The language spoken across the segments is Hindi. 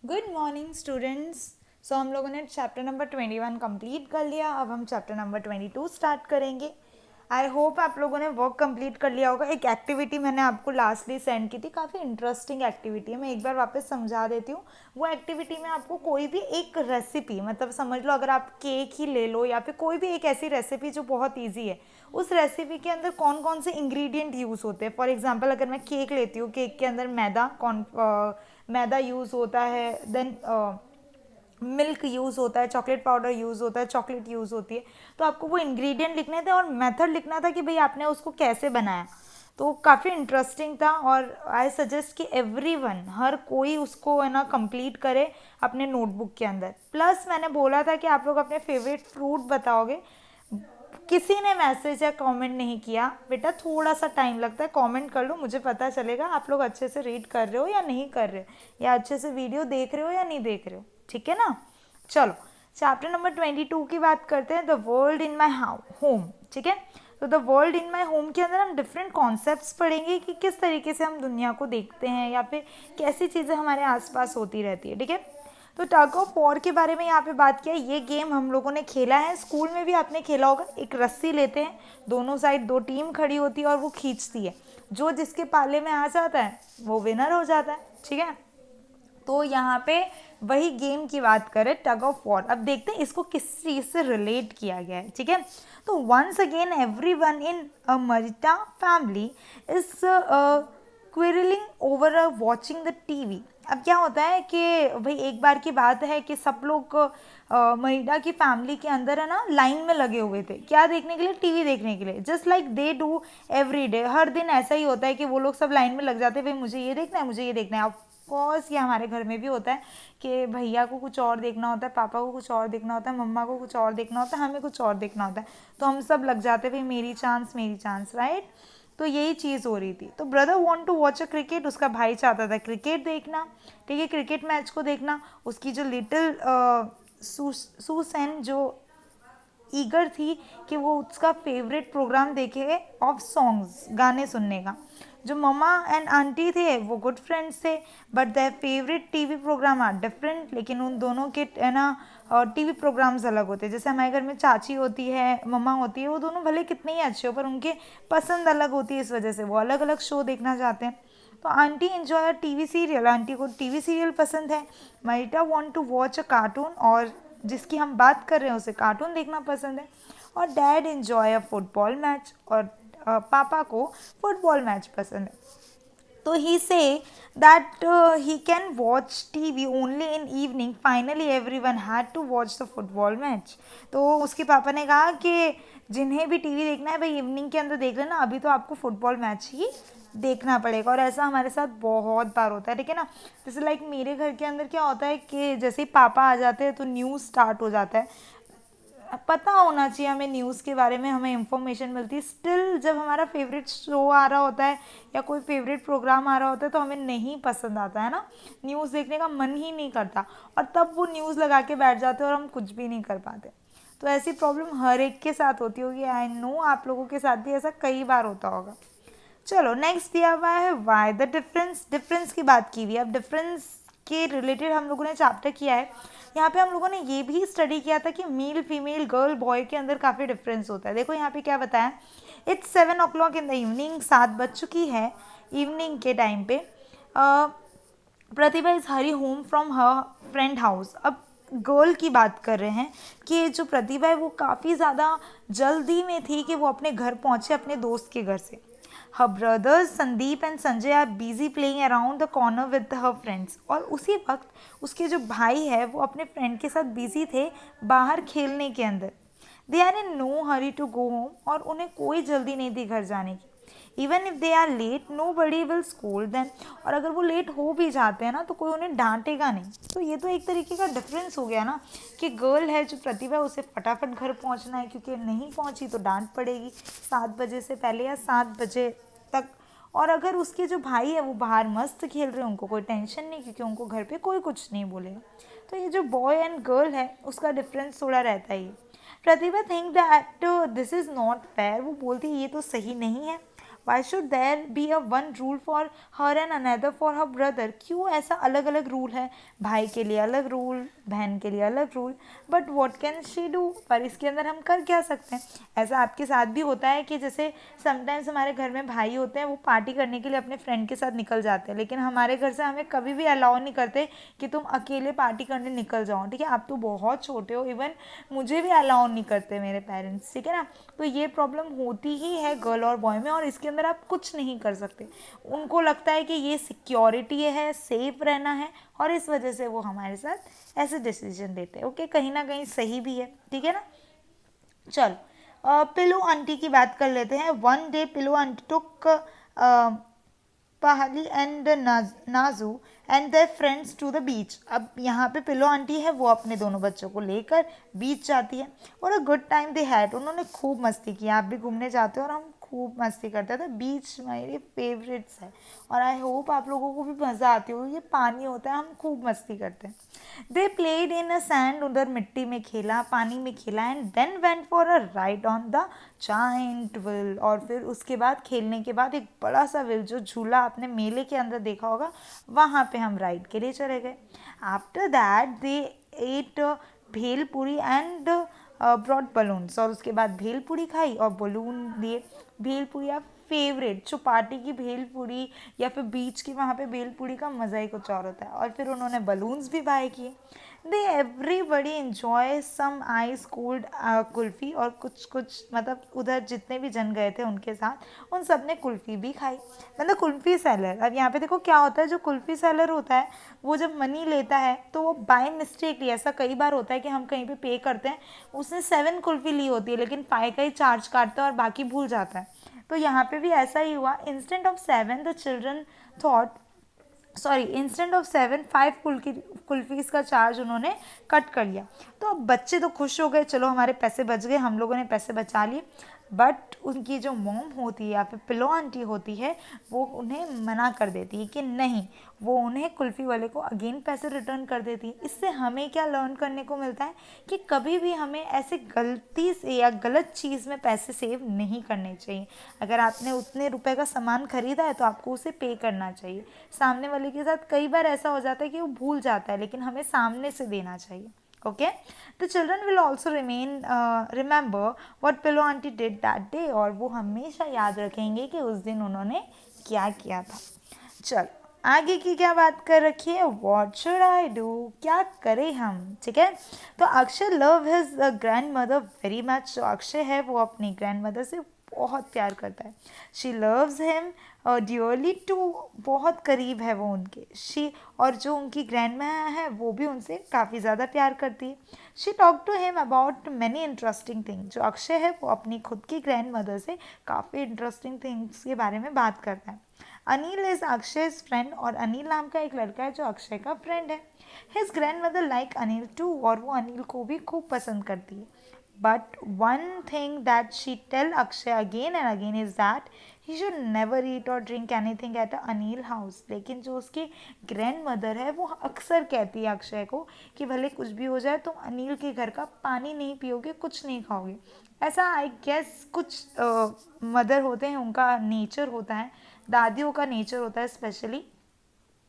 Good morning students. सो हम लोगों ने चैप्टर नंबर 21 कंप्लीट कर लिया। अब हम चैप्टर नंबर 22 स्टार्ट करेंगे। आई होप आप लोगों ने वर्क कंप्लीट कर लिया होगा। एक एक्टिविटी मैंने आपको लास्टली सेंड की थी, काफ़ी इंटरेस्टिंग एक्टिविटी है। मैं एक बार वापस समझा देती हूँ। वो एक्टिविटी में आपको कोई भी एक रेसिपी, मतलब समझ लो अगर आप केक ही ले लो या फिर कोई भी एक ऐसी रेसिपी जो बहुत ईजी है, उस रेसिपी के अंदर कौन कौन से इंग्रेडिएंट यूज़ होते हैं। फॉर एग्जांपल अगर मैं केक लेती हूँ, केक के अंदर मैदा यूज़ होता है, देन मिल्क यूज़ होता है, चॉकलेट पाउडर यूज़ होता है, चॉकलेट यूज़ होती है। तो आपको वो इंग्रेडिएंट लिखने थे और मेथड लिखना था कि भाई आपने उसको कैसे बनाया। तो काफ़ी इंटरेस्टिंग था और आई सजेस्ट कि एवरीवन, हर कोई उसको है ना कंप्लीट करे अपने नोटबुक के अंदर। प्लस मैंने बोला था कि आप लोग अपने फेवरेट फ्रूट बताओगे। किसी ने मैसेज या कमेंट नहीं किया। बेटा थोड़ा सा टाइम लगता है, कमेंट कर लो, मुझे पता चलेगा आप लोग अच्छे से रीड कर रहे हो या नहीं कर रहे हो, या अच्छे से वीडियो देख रहे हो या नहीं देख रहे हो। ठीक है ना। चलो चैप्टर नंबर 22 की बात करते हैं, the world in my home. ठीक है। तो the world in my home के अंदर हम डिफरेंट कॉन्सेप्ट्स पढ़ेंगे कि किस तरीके से हम दुनिया को देखते हैं या फिर कैसी चीज़ें हमारे आसपास होती रहती है। ठीक है। तो टग ऑफ वॉर के बारे में यहाँ पे बात किया। ये गेम हम लोगों ने खेला है, स्कूल में भी आपने खेला होगा। एक रस्सी लेते हैं, दोनों साइड दो टीम खड़ी होती है और वो खींचती है। जो जिसके पाले में आ जाता है वो विनर हो जाता है। ठीक है। तो यहाँ पे वही गेम की बात करें, टग ऑफ वॉर। अब देखते हैं इसको किस चीज़ से रिलेट किया गया है। ठीक है। तो once again everyone in a Mehta family is quarrelling over watching the TV. अब क्या होता है कि भाई एक बार की बात है कि सब लोग मरीडा की फैमिली के अंदर है ना लाइन में लगे हुए थे। क्या देखने के लिए? टीवी देखने के लिए। Just like they do every day. हर दिन ऐसा ही होता है कि वो लोग सब लाइन में लग जाते हैं, भाई मुझे ये देखना है, मुझे ये देखना है। ऑफकोर्स ये हमारे घर में भी होता है कि भैया को कुछ और देखना होता है, पापा को कुछ और देखना होता है, मम्मा को कुछ और देखना होता है, हमें कुछ और देखना होता है। तो हम सब लग जाते हैं, भाई मेरी चांस मेरी चांस, राइट। तो यही चीज़ हो रही थी। तो brother want to watch a cricket, उसका भाई चाहता था क्रिकेट देखना। ठीक है, क्रिकेट मैच को देखना। उसकी जो लिटिल सुसैन जो ईगर थी कि वो उसका फेवरेट प्रोग्राम देखे ऑफ सॉन्ग्स, गाने सुनने का। जो मम्मा एंड आंटी थे वो गुड फ्रेंड्स थे, but their favourite TV programme are different. लेकिन उन दोनों के है ना टीवी प्रोग्राम्स अलग होते हैं। जैसे हमारे घर में चाची होती है, मम्मा होती है, वो दोनों भले कितने ही अच्छे हो पर उनके पसंद अलग होती है, इस वजह से वो अलग अलग शो देखना चाहते हैं। तो aunty enjoy TV serial, aunty को टीवी सीरियल पसंद है। Mita want to watch a cartoon, और जिसकी हम बात कर रहे हैं उसे कार्टून देखना पसंद है। और डैड एंजॉय अ फुटबॉल मैच, और पापा को फुटबॉल मैच पसंद है। तो he says that he can watch TV only in evening. Finally everyone had to watch the football match. तो उसके पापा ने कहा कि जिन्हें भी टीवी देखना है भाई इवनिंग के अंदर देख लेना, अभी तो आपको फुटबॉल मैच ही देखना पड़ेगा। और ऐसा हमारे साथ बहुत बार होता है। ठीक है ना। जैसे लाइक मेरे घर के अंदर क्या होता है कि जैसे ही पापा आ जाते हैं तो न्यूज़ स्टार्ट हो जाता है। पता होना चाहिए हमें न्यूज़ के बारे में, हमें इंफॉर्मेशन मिलती है। स्टिल जब हमारा फेवरेट शो आ रहा होता है या कोई फेवरेट प्रोग्राम आ रहा होता है तो हमें नहीं पसंद आता है ना, न्यूज़ देखने का मन ही नहीं करता। और तब वो न्यूज़ लगा के बैठ जाते हैं और हम कुछ भी नहीं कर पाते। तो ऐसी प्रॉब्लम हर एक के साथ होती होगी। आई नो आप लोगों के साथ भी ऐसा कई बार होता होगा। चलो नेक्स्ट दिया हुआ है वाई द डिफरेंस। डिफरेंस की बात की हुई है। अब डिफरेंस के रिलेटेड हम लोगों ने चैप्टर किया है। यहाँ पे हम लोगों ने ये भी स्टडी किया था कि मेल फीमेल गर्ल बॉय के अंदर काफ़ी डिफरेंस होता है। देखो यहाँ पे क्या बताया। It's 7 o'clock in the evening, 7 बज चुकी है इवनिंग के टाइम पे। Pratibha is hurry home from her friend house. अब गर्ल की बात कर रहे हैं कि जो प्रतिभा है वो काफ़ी ज़्यादा जल्दी में थी कि वो अपने घर पहुँचे अपने दोस्त के घर से। Her brothers Sandeep and Sanjay are busy playing around the corner with her friends. और उसी वक्त उसके जो भाई है वो अपने फ्रेंड के साथ बिजी थे बाहर खेलने के अंदर। They are in no hurry to go home, और उन्हें कोई जल्दी नहीं थी घर जाने की। Even if they are late nobody will scold them. और अगर वो लेट हो भी जाते हैं ना तो कोई उन्हें डांटेगा नहीं। तो ये तो एक तरीके का डिफरेंस हो गया ना कि गर्ल है जो प्रतिभा उसे फटाफट घर पहुंचना है, क्योंकि नहीं पहुंची तो डांट पड़ेगी 7 बजे से पहले या 7 बजे तक। और अगर उसके जो भाई है वो बाहर मस्त खेल रहे हैं, उनको कोई टेंशन नहीं क्योंकि उनको घर पे कोई कुछ नहीं बोलेगा। तो ये जो बॉय एंड गर्ल है उसका डिफरेंस थोड़ा रहता ही है। Pratibha think that this is not fair. वो बोलती है ये तो सही नहीं है। Why should there be a one rule for her and another for her brother, क्यों ऐसा अलग अलग रूल है, भाई के लिए अलग रूल, बहन के लिए अलग rule, but what can she do, पर इसके अंदर हम कर क्या सकते हैं। ऐसा आपके साथ भी होता है कि जैसे समटाइम्स हमारे घर में भाई होते हैं, वो पार्टी करने के लिए अपने फ्रेंड के साथ निकल जाते हैं, लेकिन हमारे घर से हमें कभी भी अलाउ नहीं करते कि तुम अकेले पार्टी करने निकल जाओ, ठीक है, आप तो बहुत छोटे हो, इवन मुझे भी अलाउ नहीं करते मेरे पेरेंट्स, ठीक है ना। तो ये प्रॉब्लम होती ही है गर्ल और बॉय में, और इसके अंदर आप कुछ नहीं कर सकते। उनको लगता है कि ये सिक्योरिटी है, सेफ रहना है, और इस वजह से वो हमारे साथ ऐसे डिसीजन देते हैं। ओके, कहीं ना कहीं सही भी है, ठीक है ना। चलो पिलो आंटी की बात कर लेते हैं। One day Pillo aunty took Pahali and Naju and their friends to the beach. अब यहाँ पे पिलो आंटी है, वो अपने दोनों बच्चों को लेकर बीच जाती है, और a good time they had, उन्होंने खूब मस्ती की। आप भी घूमने जाते हो और हम खूब मस्ती करते थे, बीच मेरे फेवरेट्स है, और आई होप आप लोगों को भी मज़ा आती होगी। ये पानी होता है, हम खूब मस्ती करते हैं। They played in a sand, उधर मिट्टी में खेला, पानी में खेला, and then went for a ride on the giant wheel, और फिर उसके बाद खेलने के बाद एक बड़ा सा व्हील, जो झूला आपने मेले के अंदर देखा होगा, वहाँ पे हम राइड के लिए चले गए। After that they ate bhelpuri and bought balloons, और उसके बाद भेलपुरी खाई और बलून दिए। भेलपुरी आप फेवरेट, जो पार्टी की भेलपुरी या फिर बीच की वहाँ पे भेलपुरी का मज़ा ही कुछ और होता है। और फिर उन्होंने बलून्स भी बाय किए। They everybody enjoy some ice cold kulfi, और कुछ कुछ मतलब उधर जितने भी जन गए थे उनके साथ, उन सब ने कुल्फ़ी भी खाई, मतलब कुल्फ़ी सेलर। अब यहाँ पे देखो क्या होता है, जो कुल्फ़ी सेलर होता है वो जब मनी लेता है तो वो बाय मिस्टेकली, ऐसा कई बार होता है कि हम कहीं पे करते हैं, उसने 7 कुल्फ़ी ली होती है लेकिन 5 का ही चार्ज काटता है और बाकी भूल जाता है। तो यहाँ पे भी ऐसा ही हुआ। Instant of 7 the children thought, sorry, instant of 7 5 kulfis का चार्ज उन्होंने कट कर लिया। तो अब बच्चे तो खुश हो गए, चलो हमारे पैसे बच गए, हम लोगों ने पैसे बचा लिए। बट उनकी जो मॉम होती है या फिर पिलो आंटी होती है, वो उन्हें मना कर देती है कि नहीं, वो उन्हें कुल्फ़ी वाले को अगेन पैसे रिटर्न कर देती है। इससे हमें क्या लर्न करने को मिलता है कि कभी भी हमें ऐसे गलती से या गलत चीज़ में पैसे सेव नहीं करने चाहिए। अगर आपने उतने रुपए का सामान खरीदा है तो आपको उसे पे करना चाहिए। सामने वाले के साथ कई बार ऐसा हो जाता है कि वो भूल जाता है, लेकिन हमें सामने से देना चाहिए। Okay, the children will also remember what pillow aunty did that day, और वो हमेशा याद रखेंगे कि उस दिन उन्होंने क्या किया था। चल, आगे की क्या बात कर रखी है, वॉट शुड आई डू, क्या करें हम, ठीक है। तो Akshay love his grand mother very much. जो अक्षय है वो अपनी ग्रैंड मदर से बहुत प्यार करता है। She loves him dearly too, बहुत करीब है वो उनके। शी, और जो उनकी ग्रैंड माँ है वो भी उनसे काफ़ी ज़्यादा प्यार करती है। She talk to him about many interesting thing. जो अक्षय है वो अपनी खुद की ग्रैंड मदर से काफ़ी इंटरेस्टिंग थिंग्स के बारे में बात करता है। अनिल इज़ अक्षय's फ्रेंड, और अनिल नाम का एक लड़का है जो अक्षय का फ्रेंड है। His grandmother like Anil too, और वो अनिल को भी खूब पसंद करती है। But one thing that she tell Akshay again and again is that he should never eat और drink anything at a Anil house. लेकिन जो उसकी ग्रैंड मदर है वो अक्सर कहती है अक्षय को कि भले कुछ भी हो जाए तुम अनिल के घर का पानी नहीं पियोगे, कुछ नहीं खाओगे। ऐसा आई गेस कुछ मदर होते हैं, उनका नेचर होता है, दादियों का नेचर होता है स्पेशली,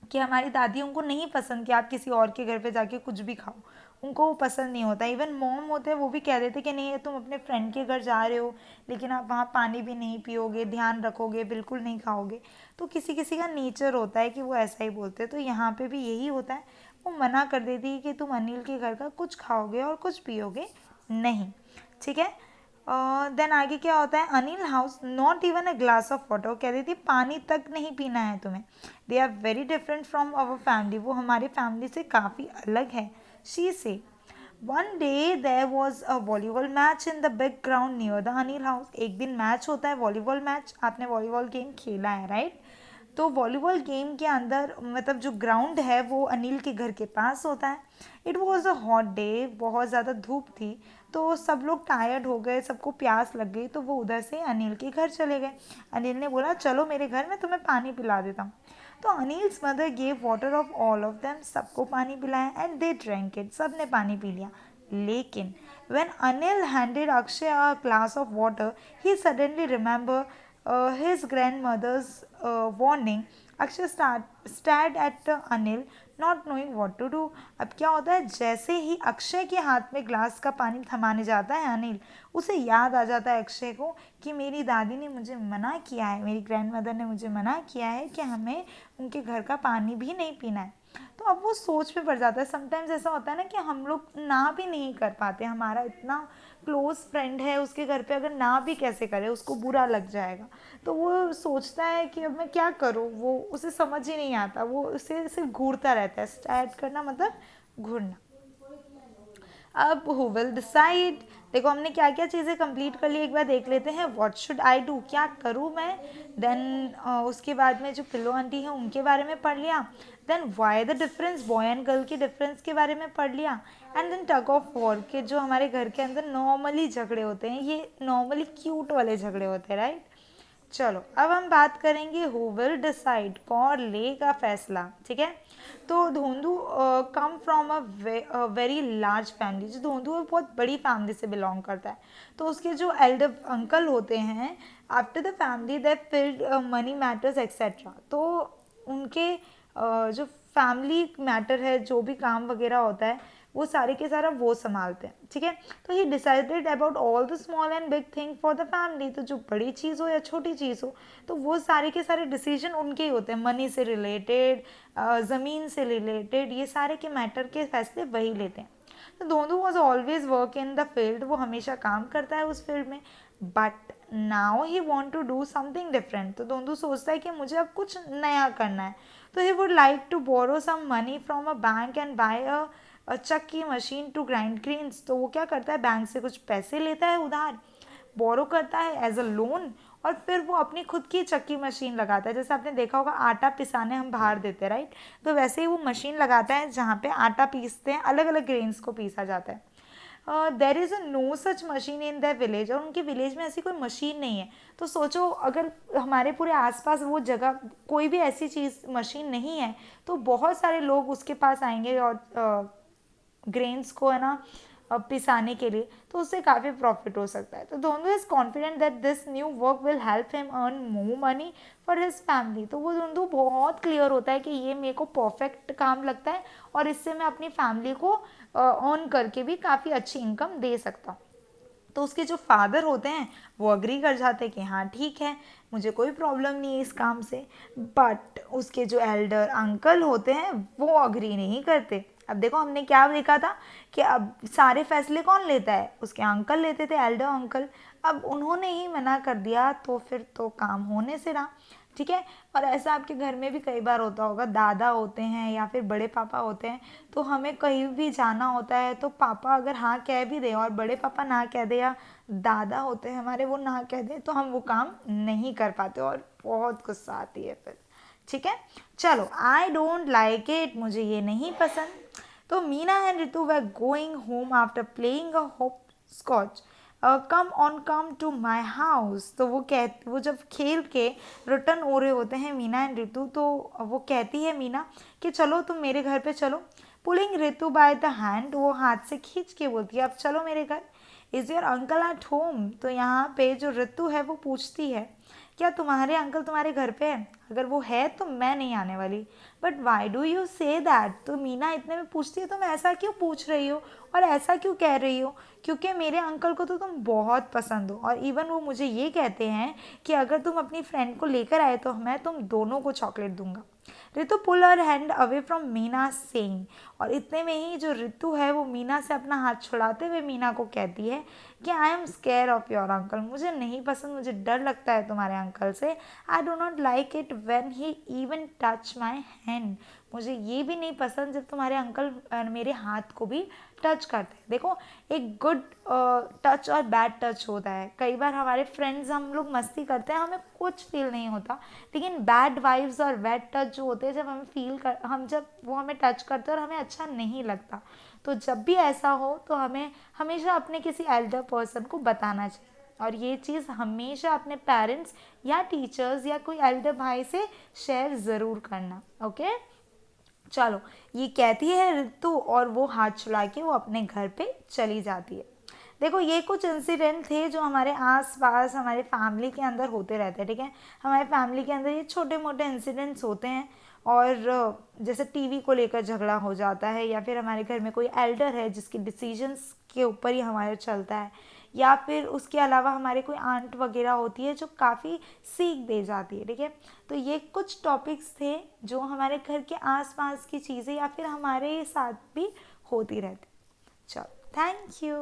कि हमारी दादियों को नहीं पसंद कि आप किसी और के घर पे जाके कुछ भी खाओ, उनको वो पसंद नहीं होता। इवन मॉम होते हैं वो भी कह देते कि नहीं, तुम अपने फ्रेंड के घर जा रहे हो लेकिन आप वहाँ पानी भी नहीं पियोगे, ध्यान रखोगे, बिल्कुल नहीं खाओगे। तो किसी किसी का नेचर होता है कि वो ऐसा ही बोलते हैं। तो यहाँ पे भी यही होता है, वो मना कर देती है कि तुम अनिल के घर का कुछ खाओगे और कुछ पियोगे नहीं, ठीक है। देन आगे क्या होता है, Anil house not even a glass of water, कह रही थी पानी तक नहीं पीना है तुम्हें। They are very different from our family, वो हमारी फैमिली से काफ़ी अलग है। She say one day there was a volleyball match in the big ground near the Anil house. एक दिन मैच होता है, वॉलीबॉल मैच, आपने वॉलीबॉल गेम खेला है राइट। तो वॉलीबॉल गेम के अंदर मतलब जो ग्राउंड है वो अनिल के घर के पास होता है। It was a hot day, बहुत ज़्यादा धूप थी, तो सब लोग टायर्ड हो गए, सबको प्यास लग गई, तो वो उधर से अनिल के घर चले गए। अनिल ने बोला चलो मेरे घर में तुम्हें पानी पिला देता हूँ। तो Anil's mother gave water of all of them, सबको पानी पिलाया एंड दे ड्रैंक इट, सब ने पानी पी लिया। लेकिन when Anil handed Akshay a glass of water, he suddenly remembered his grandmother's warning, Akshay stared at Anil, not knowing what to do. अब क्या होता है, जैसे ही अक्षय के हाथ में ग्लास का पानी थमाने जाता है अनिल, उसे याद आ जाता है अक्षय को कि मेरी दादी ने मुझे मना किया है, मेरी ग्रैंडमदर ने मुझे मना किया है कि हमें उनके घर का पानी भी नहीं पीना है। तो अब वो सोच में पड़ जाता है। समटाइम्स ऐसा होता है ना कि हम लोग ना भी नहीं कर पाते, हमारा इतना क्लोज फ्रेंड है, उसके घर पे अगर ना भी कैसे करे, उसको बुरा लग जाएगा। तो वो सोचता है कि अब मैं क्या करूँ, वो उसे समझ ही नहीं आता, वो उसे सिर्फ घूरता रहता है। स्टार्ट करना मतलब घूरना। अब हु विल डिसाइड, देखो हमने क्या क्या चीज़ें कंप्लीट कर ली, एक बार देख लेते हैं। व्हाट शुड आई डू, क्या करूँ मैं। देन उसके बाद में जो पिल्लो आंटी है उनके बारे में पढ़ लिया। Then why the difference, boy and girl के डिफरेंस के बारे में पढ़ लिया। And then tug of war के जो हमारे घर के अंदर नॉर्मली झगड़े होते हैं, ये नॉर्मली क्यूट वाले झगड़े होते हैं, राइट। चलो अब हम बात करेंगे हु विल डिसाइड, कौन लेगा फैसला, ठीक है। तो Dhondu come from a very large family, जो धोंदू है बहुत बड़ी फैमिली से बिलोंग करता है। तो उसके जो एल्डर अंकल होते हैं, after the family they field money matters etcetera, तो उनके जो फैमिली मैटर है, जो भी काम वगैरह होता है, वो सारे के सारा वो संभालते हैं, ठीक है। तो ही decided about all the small and big thing for the family, तो जो बड़ी चीज़ हो या छोटी चीज़ हो, तो वो सारे के सारे डिसीजन उनके ही होते हैं। मनी से रिलेटेड, ज़मीन से रिलेटेड, ये सारे के मैटर के फैसले वही लेते हैं। तो Dhondu was always work in the field, वो हमेशा काम करता है उस फील्ड में। But now he want to do something different, तो धोंदू सोचता है कि मुझे अब कुछ नया करना है। तो he would like to borrow some money from a bank and buy a chakki machine to grind grains, तो वो क्या करता है, बैंक से कुछ पैसे लेता है उधार, बोरो करता है एज अ लोन, और फिर वो अपनी खुद की चक्की मशीन लगाता है। जैसे आपने देखा होगा आटा पिसाने हम बाहर देते हैं, राइट, तो वैसे ही वो मशीन लगाता है जहाँ पे आटा पीसते हैं, अलग अलग ग्रेन्स को पीसा जाता है। There is a no such machine in the village, और उनके विलेज में ऐसी कोई मशीन नहीं है। तो सोचो अगर हमारे पूरे आसपास वो जगह कोई भी ऐसी चीज़ मशीन नहीं है, तो बहुत सारे लोग उसके पास आएंगे और ग्रेन्स को है ना पिसाने के लिए, तो उससे काफ़ी प्रॉफिट हो सकता है। तो Dhondu is confident that this new work will help him earn more money for his family, तो वो धोंदू बहुत क्लियर होता है कि ये मेरे को परफेक्ट काम लगता है और इससे मैं अपनी फैमिली को अर्न करके भी काफ़ी अच्छी इनकम दे सकता हूँ। तो उसके जो फादर होते हैं वो अग्री कर जाते हैं कि हाँ ठीक है, मुझे कोई प्रॉब्लम नहीं है इस काम से। बट उसके जो एल्डर अंकल होते हैं वो अग्री नहीं करते। अब देखो हमने क्या देखा था कि अब सारे फैसले कौन लेता है, उसके अंकल लेते थे, एल्डर अंकल। अब उन्होंने ही मना कर दिया तो फिर तो काम होने से रहा, ठीक है। और ऐसा आपके घर में भी कई बार होता होगा, दादा होते हैं या फिर बड़े पापा होते हैं, तो हमें कहीं भी जाना होता है तो पापा अगर हाँ कह भी दे और बड़े पापा ना कह दे, या दादा होते हैं हमारे वो ना कह दे, तो हम वो काम नहीं कर पाते और बहुत गुस्सा आती है फिर, ठीक है। चलो आई डोंट लाइक इट, मुझे ये नहीं पसंद। तो Meena and Ritu were going home after playing a hopscotch, come on come to my house, तो वो जब खेल के रिटर्न हो रहे होते हैं मीना एंड रितु, तो वो कहती है मीना कि चलो तुम मेरे घर पे चलो। Pulling Ritu by the hand, वो हाथ से खींच के बोलती है अब चलो मेरे घर। Is your uncle at home, तो यहाँ पे जो रितु है वो पूछती है क्या तुम्हारे अंकल तुम्हारे घर पे है, अगर वो है तो मैं नहीं आने वाली। But why do you say that, तो मीना इतने में पूछती है तुम ऐसा क्यों पूछ रही हो और ऐसा क्यों कह रही हो, क्योंकि मेरे अंकल को तो तुम बहुत पसंद हो, और इवन वो मुझे ये कहते हैं कि अगर तुम अपनी फ्रेंड को लेकर आए तो मैं तुम दोनों को चॉकलेट दूंगा। Ritu pull her hand away from Meena saying, और इतने में ही जो रितु है वो मीना से अपना हाथ छुड़ाते हुए मीना को कहती है कि I am square of your uncle, मुझे नहीं पसंद, मुझे डर लगता है तुम्हारे अंकल से। I do not like it when he even touch my hand, मुझे ये भी नहीं पसंद जब तुम्हारे अंकल मेरे हाथ को भी टच करते हैं। देखो एक गुड टच और बैड टच होता है, कई बार हमारे फ्रेंड्स हम लोग मस्ती करते हैं हमें कुछ फील नहीं होता, लेकिन बैड वाइब्स और बैड टच जो होते हैं जब हम जब वो हमें टच करते हैं और हमें अच्छा नहीं लगता, तो जब भी ऐसा हो तो हमें हमेशा अपने किसी एल्डर पर्सन को बताना चाहिए, और ये चीज़ हमेशा अपने पेरेंट्स या टीचर्स या कोई एल्डर भाई से शेयर ज़रूर करना, ओके। चलो ये कहती है ऋतु और वो हाथ छुड़ा के वो अपने घर पे चली जाती है। देखो ये कुछ इंसिडेंट थे जो हमारे आसपास हमारे फैमिली के अंदर होते रहते हैं, ठीक है। हमारे फैमिली के अंदर ये छोटे मोटे इंसिडेंट्स होते हैं, और जैसे टीवी को लेकर झगड़ा हो जाता है, या फिर हमारे घर में कोई एल्डर है जिसके डिसीजंस के ऊपर ही हमारा चलता है, या फिर उसके अलावा हमारे कोई आंट वगैरह होती है जो काफ़ी सीख दे जाती है, ठीक है। तो ये कुछ टॉपिक्स थे जो हमारे घर के आसपास की चीज़ें या फिर हमारे साथ भी होती रहती। चलो, थैंक यू।